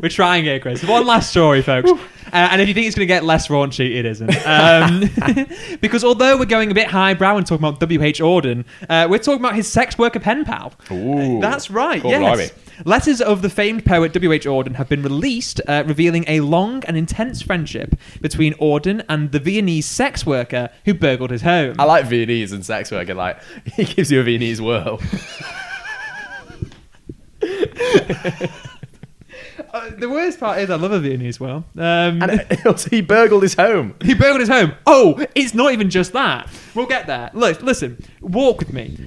we're trying here, Chris. One last story, folks. And if you think it's going to get less raunchy, it isn't. Because although we're going a bit highbrow and talking about W.H. Auden, we're talking about his sex worker pen pal. Ooh, that's right, cool, yes. blimey. Letters of the famed poet W.H. Auden have been released, revealing a long and intense friendship between Auden and the Viennese sex worker who burgled his home. I like Viennese and sex worker. Like, he gives you a Viennese whirl. The worst part is I love a Viennese whirl. And also, he burgled his home. He burgled his home. Oh, it's not even just that. We'll get there. Look, listen, walk with me.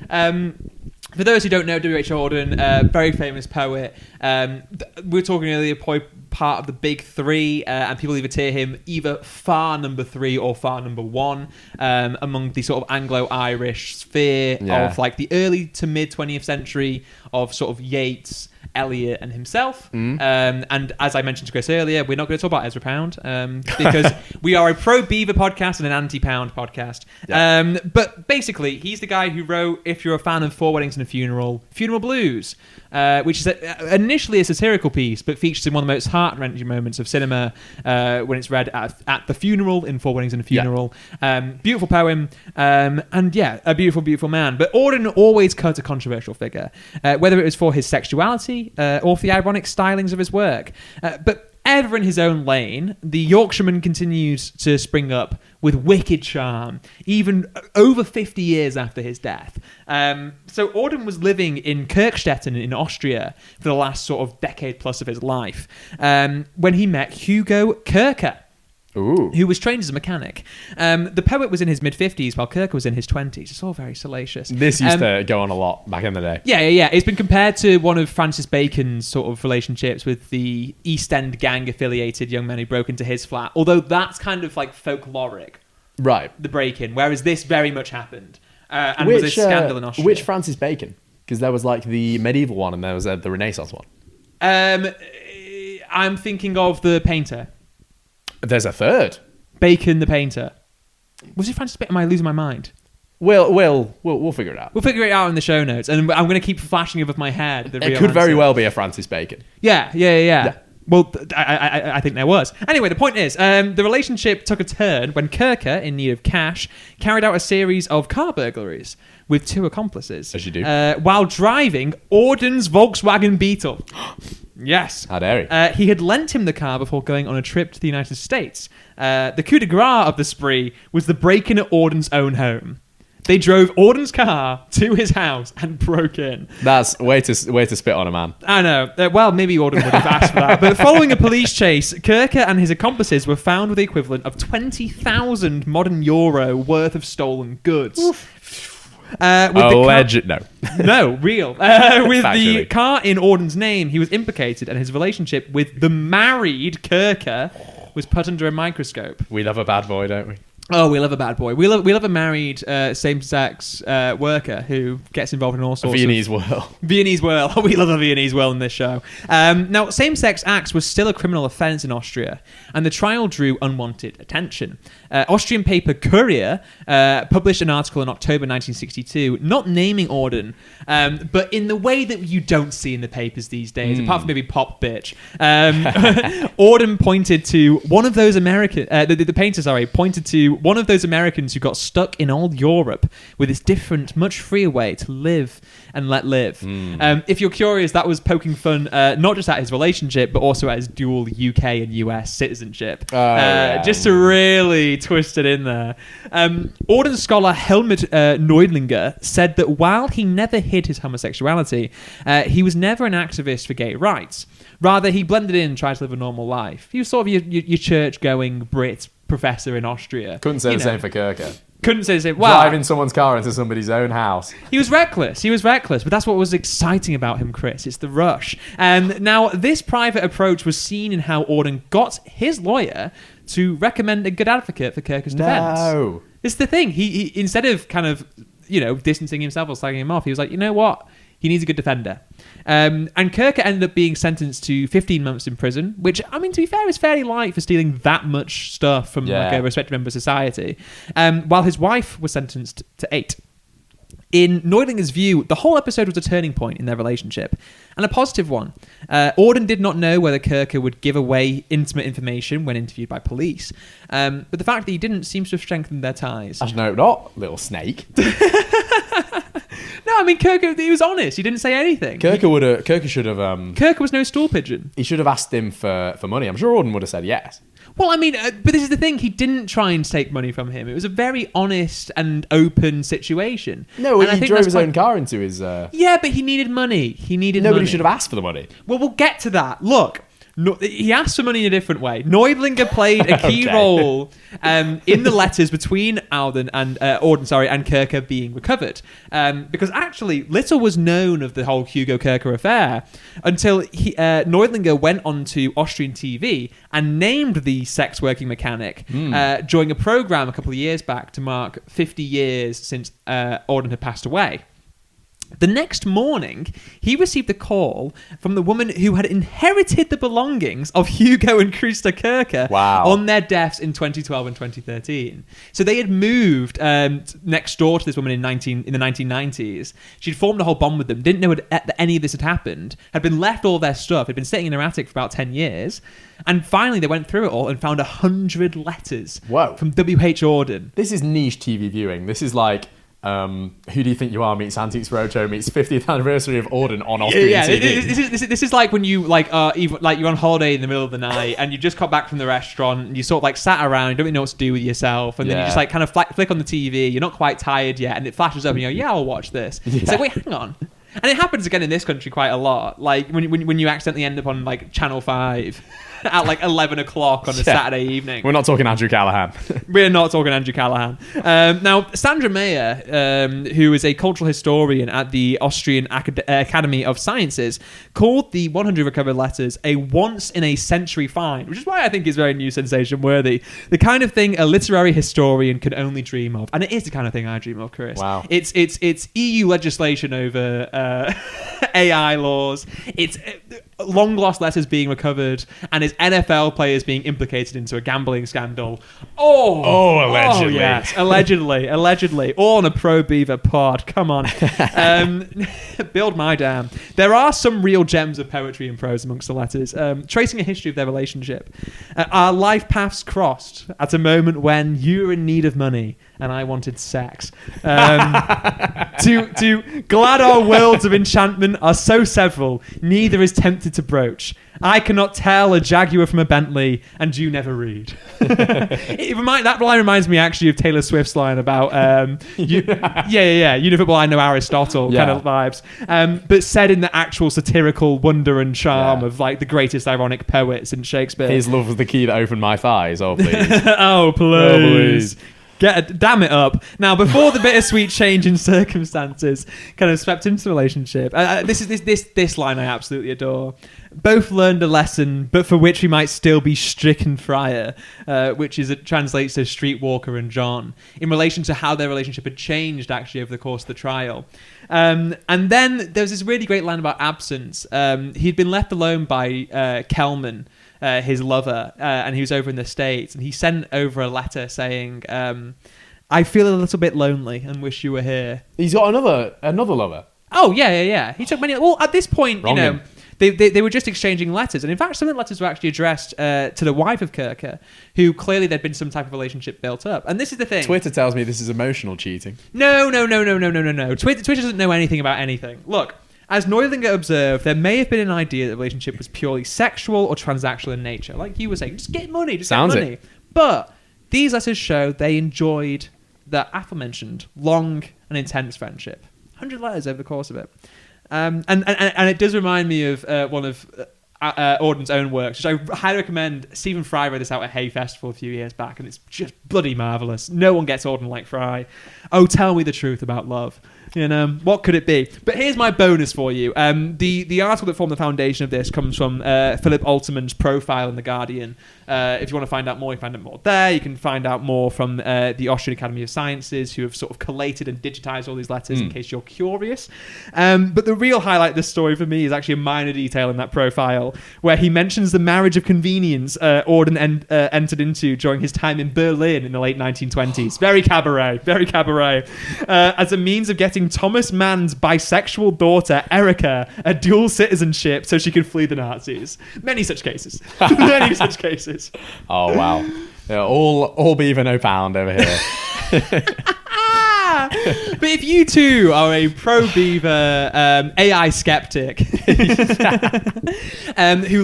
For those who don't know, W.H. Auden, very famous poet. We were talking earlier, part of the big three, and people either tier him either far number 3 or far number 1 among the sort of Anglo-Irish sphere of like the early to mid 20th century of sort of Yeats, Eliot, and himself. And as I mentioned to Chris earlier, we're not going to talk about Ezra Pound because we are a pro-Beaver podcast and an anti-Pound podcast. But basically, he's the guy who wrote, if you're a fan of Four Weddings and a Funeral, Funeral Blues, which is initially a satirical piece, but features in one of the most heart-wrenching moments of cinema when it's read at the funeral in Four Weddings and a Funeral. Beautiful poem, and yeah, a beautiful, beautiful man. But Auden always cut a controversial figure, whether it was for his sexuality or for the ironic stylings of his work. But ever in his own lane, the Yorkshireman continues to spring up with wicked charm, even over 50 years after his death. So Auden was living in Kirkstetten in Austria for the last sort of decade plus of his life when he met Hugo Kircher, who was trained as a mechanic. The poet was in his mid-50s while Kircher was in his 20s. It's all very salacious. This used to go on a lot back in the day. Yeah. It's been compared to one of Francis Bacon's sort of relationships with the East End gang-affiliated young men who broke into his flat, although that's kind of like folkloric. Right. The break-in, whereas this very much happened. And was a scandal in Austria. Which Francis Bacon? Because there was like the medieval one and there was the Renaissance one. I'm thinking of the painter. There's a third. Bacon the painter. Was it Francis Bacon? Am I losing my mind? We'll figure it out. We'll figure it out in the show notes, and I'm going to keep flashing above my head. It could very well be a Francis Bacon. Yeah. Well, I think there was. Anyway, the point is, the relationship took a turn when Kircher, in need of cash, carried out a series of car burglaries with 2 accomplices. As you do. While driving Auden's Volkswagen Beetle. Yes. How dare he? He had lent him the car before going on a trip to the United States. The coup de grace of the spree was the break-in at Auden's own home. They drove Auden's car to his house and broke in. That's way to spit on a man. I know. Well, maybe Auden would have asked for that. But following a police chase, Kircher and his accomplices were found with the equivalent of 20,000 modern euro worth of stolen goods. Alleged, no. No, real. With Factually. the car in Auden's name, he was implicated, and his relationship with the married Kircher was put under a microscope. We love a bad boy, don't we? Oh, we love a bad boy. We love a married same-sex worker who gets involved in all sorts Viennese of... whirl. Viennese whirl. We love a Viennese whirl in this show. Now, same-sex acts was still a criminal offence in Austria, and the trial drew unwanted attention. Austrian paper Courier published an article in October 1962, not naming Auden, but in the way that you don't see in the papers these days, apart from maybe Pop Bitch. Auden pointed to one of those the painter, pointed to one of those Americans who got stuck in old Europe with its different, much freer way to live and let live. If you're curious, that was poking fun not just at his relationship, but also at his dual UK and US citizenship. Just to really twist it in there. Auden scholar Helmut Neudlinger said that while he never hid his homosexuality, he was never an activist for gay rights. Rather, he blended in and tried to live a normal life. He was sort of your church-going Brit professor in Austria. Couldn't say the same for Kircher. Couldn't say the same. Well, driving someone's car into somebody's own house. He was reckless, but that's what was exciting about him, Chris. It's the rush. Now, this private approach was seen in how Auden got his lawyer to recommend a good advocate for Kircher's defense. No. It's the thing. He instead of kind of, distancing himself or slagging him off, he was like, you know what? He needs a good defender. And Kircher ended up being sentenced to 15 months in prison, which, I mean, to be fair, is fairly light for stealing that much stuff from like a respected member of society, while his wife was sentenced to 8. In Neudlinger's view, the whole episode was a turning point in their relationship, and a positive one. Auden did not know whether Kirker would give away intimate information when interviewed by police, but the fact that he didn't seems to have strengthened their ties. I no, not little snake. No, I mean, Kirker, he was honest. He didn't say anything. Kirker should have. Kirker was no stool pigeon. He should have asked him for money. I'm sure Auden would have said yes. Well, I mean, but this is the thing. He didn't try and take money from him. It was a very honest and open situation. No, and he drove his own car into his... Yeah, but he needed money. Nobody Nobody should have asked for the money. Well, we'll get to that. Look, he asked for money in a different way. Neudlinger played a key role in the letters between Auden and Kirker being recovered. Because actually, little was known of the whole Hugo Kirker affair until Neudlinger went on to Austrian TV and named the sex working mechanic during a program a couple of years back to mark 50 years since Auden had passed away. The next morning, he received a call from the woman who had inherited the belongings of Hugo and Christa Kirker on their deaths in 2012 and 2013. So they had moved next door to this woman in the 1990s. She'd formed a whole bond with them, didn't know that any of this had happened, had been left all their stuff, had been sitting in their attic for about 10 years. And finally, they went through it all and found 100 letters from W.H. Auden. This is niche TV viewing. This is like... Who Do You Think You Are meets Antiques Roadshow meets 50th anniversary of Auden on Austrian TV. This is like when you you're on holiday in the middle of the night and you just got back from the restaurant and you sort of like sat around, you don't really know what to do with yourself, and then you just like kind of flick on the TV, you're not quite tired yet, and it flashes up and you go, yeah, I'll watch this. It's like, wait, hang on. And it happens again in this country quite a lot. Like when you accidentally end up on like Channel 5 at like 11 o'clock on a Saturday evening. We're not talking Andrew Callahan. We're not talking Andrew Callahan. Now, Sandra Meyer, who is a cultural historian at the Austrian Academy of Sciences, called the 100 recovered letters a once-in-a-century find, which is why I think it's very new sensation worthy. The kind of thing a literary historian can only dream of. And it is the kind of thing I dream of, Chris. Wow. It's EU legislation over AI laws. It's long lost letters being recovered, and his NFL players being implicated into a gambling scandal. Allegedly. Oh, yes, allegedly. All on a Pro Beaver pod. Come on. Build my dam. There are some real gems of poetry and prose amongst the letters, tracing a history of their relationship. Our life paths crossed at a moment when you were in need of money and I wanted sex. To glad our worlds of enchantment are so several, neither is tempted to broach. I cannot tell a Jaguar from a Bentley, and you never read. That line reminds me actually of Taylor Swift's line about you know football, I know Aristotle kind of vibes, but said in the actual satirical wonder and charm of like the greatest ironic poets in Shakespeare. His love was the key that opened my thighs. Oh please. Oh please. Damn it up. Now, before the bittersweet change in circumstances kind of swept into the relationship, this line I absolutely adore. Both learned a lesson, but for which we might still be stricken friar, which translates to streetwalker and John, in relation to how their relationship had changed actually over the course of the trial. And then there was this really great line about absence. He'd been left alone by Kelman, his lover, and he was over in the States, and he sent over a letter saying, I feel a little bit lonely and wish you were here. He's got another lover. Oh, yeah. He took many... Well, at this point, they were just exchanging letters. And in fact, some of the letters were actually addressed to the wife of Kirker, who clearly there'd been some type of relationship built up. And this is the thing. Twitter tells me this is emotional cheating. No. Twitter doesn't know anything about anything. Look, as Neudlinger observed, there may have been an idea that the relationship was purely sexual or transactional in nature. Like you were saying, just get money, get money. But these letters show they enjoyed the aforementioned long and intense friendship. 100 letters over the course of it. And it does remind me of one of Auden's own works, which I highly recommend. Stephen Fry read this out at Hay Festival a few years back, and it's just bloody marvellous. No one gets Auden like Fry. Oh, tell me the truth about love. You know, what could it be? But here's my bonus for you. The article that formed the foundation of this comes from Philip Alterman's profile in The Guardian. If you want to find out more, you can find out more there. You can find out more from the Austrian Academy of Sciences, who have sort of collated and digitized all these letters in case you're curious. But the real highlight of this story for me is actually a minor detail in that profile, where he mentions the marriage of convenience Auden entered into during his time in Berlin in the late 1920s. Very cabaret. As a means of getting getting Thomas Mann's bisexual daughter, Erica, a dual citizenship so she could flee the Nazis. Many such cases. Many such cases. Oh, wow. Yeah, all beaver, no pound over here. But if you too are a pro-beaver AI skeptic who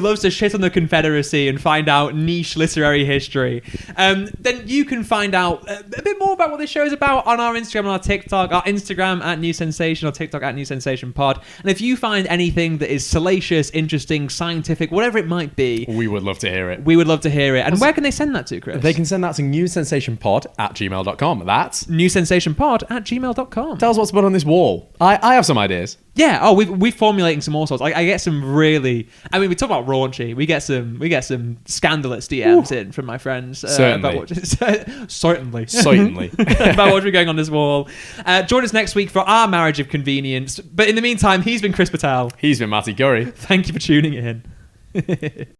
loves to shit on the Confederacy and find out niche literary history, then you can find out a bit more about what this show is about on our Instagram and our TikTok. Our Instagram at New Sensation or TikTok at New Sensation Pod. And if you find anything that is salacious, interesting, scientific, whatever it might be, we would love to hear it. We would love to hear it. And where can they send that to, Chris? They can send that to newsensationpod@gmail.com. That's newsensationpod@gmail.com. Tell us what's put on this wall. I have some ideas. Yeah. Oh, we're formulating some all sorts. I get some really. I mean, we talk about raunchy. We get some scandalous DMs in from my friends. Certainly. Certainly. About what's going on this wall. Join us next week for our marriage of convenience. But in the meantime, he's been Chris Patel. He's been Matty Curry. Thank you for tuning in.